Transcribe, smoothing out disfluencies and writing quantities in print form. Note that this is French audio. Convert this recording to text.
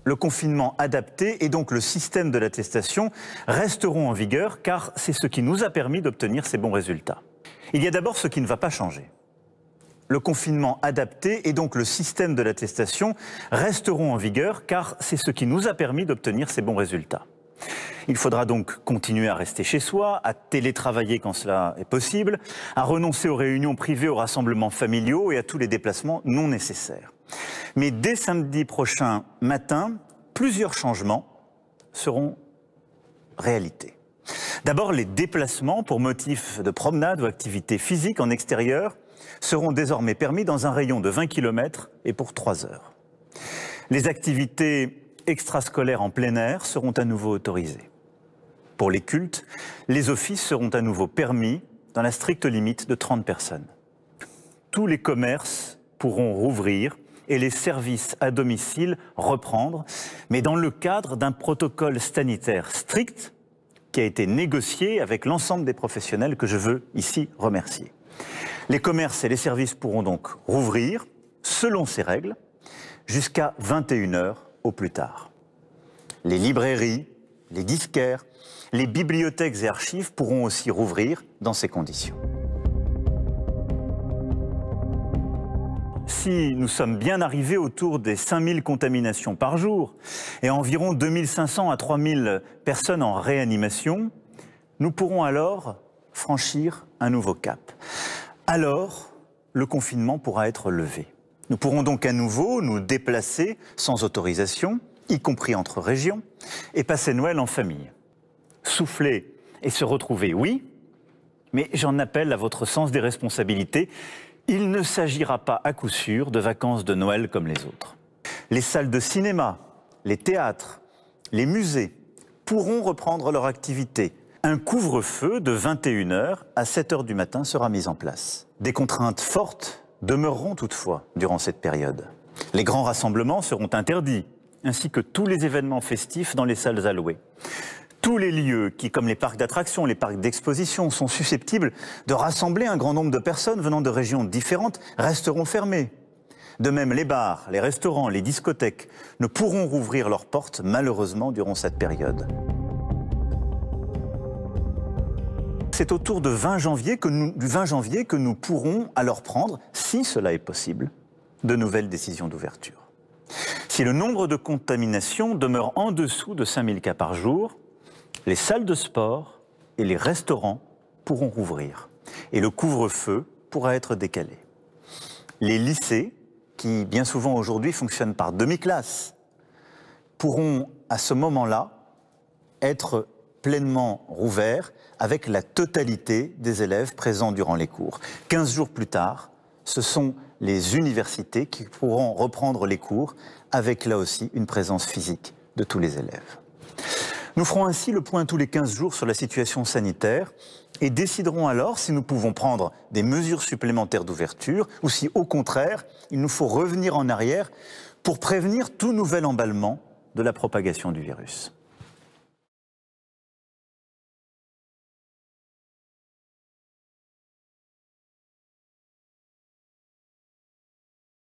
le confinement adapté et donc le système de l'attestation resteront en vigueur car c'est ce qui nous a permis d'obtenir ces bons résultats. Il y a d'abord ce qui ne va pas changer. Le confinement adapté et donc le système de l'attestation resteront en vigueur car c'est ce qui nous a permis d'obtenir ces bons résultats. Il faudra donc continuer à rester chez soi, à télétravailler quand cela est possible, à renoncer aux réunions privées, aux rassemblements familiaux et à tous les déplacements non nécessaires. Mais dès samedi prochain matin, plusieurs changements seront réalité. D'abord, les déplacements pour motif de promenade ou activité physique en extérieur seront désormais permis dans un rayon de 20 km et pour 3 heures. Les activités extrascolaires en plein air seront à nouveau autorisées. Pour les cultes, les offices seront à nouveau permis dans la stricte limite de 30 personnes. Tous les commerces pourront rouvrir et les services à domicile reprendre, mais dans le cadre d'un protocole sanitaire strict qui a été négocié avec l'ensemble des professionnels que je veux ici remercier. Les commerces et les services pourront donc rouvrir, selon ces règles, jusqu'à 21 h au plus tard. Les librairies, les disquaires, les bibliothèques et archives pourront aussi rouvrir dans ces conditions. Si nous sommes bien arrivés autour des 5000 contaminations par jour et environ 2500 à 3000 personnes en réanimation, nous pourrons alors franchir un nouveau cap. Alors, le confinement pourra être levé. Nous pourrons donc à nouveau nous déplacer sans autorisation, y compris entre régions, et passer Noël en famille. Souffler et se retrouver, oui, mais j'en appelle à votre sens des responsabilités. Il ne s'agira pas à coup sûr de vacances de Noël comme les autres. Les salles de cinéma, les théâtres, les musées pourront reprendre leur activité. Un couvre-feu de 21 h à 7 h du matin sera mis en place. Des contraintes fortes demeureront toutefois durant cette période. Les grands rassemblements seront interdits, ainsi que tous les événements festifs dans les salles allouées. Tous les lieux qui, comme les parcs d'attractions, les parcs d'exposition, sont susceptibles de rassembler un grand nombre de personnes venant de régions différentes, resteront fermés. De même, les bars, les restaurants, les discothèques ne pourront rouvrir leurs portes, malheureusement, durant cette période. C'est autour du 20 janvier que nous pourrons alors prendre, si cela est possible, de nouvelles décisions d'ouverture. Si le nombre de contaminations demeure en dessous de 5000 cas par jour, les salles de sport et les restaurants pourront rouvrir et le couvre-feu pourra être décalé. Les lycées, qui bien souvent aujourd'hui fonctionnent par demi-classe, pourront à ce moment-là être pleinement rouverts avec la totalité des élèves présents durant les cours. 15 jours plus tard, ce sont les universités qui pourront reprendre les cours avec là aussi une présence physique de tous les élèves. Nous ferons ainsi le point tous les 15 jours sur la situation sanitaire et déciderons alors si nous pouvons prendre des mesures supplémentaires d'ouverture ou si, au contraire, il nous faut revenir en arrière pour prévenir tout nouvel emballement de la propagation du virus.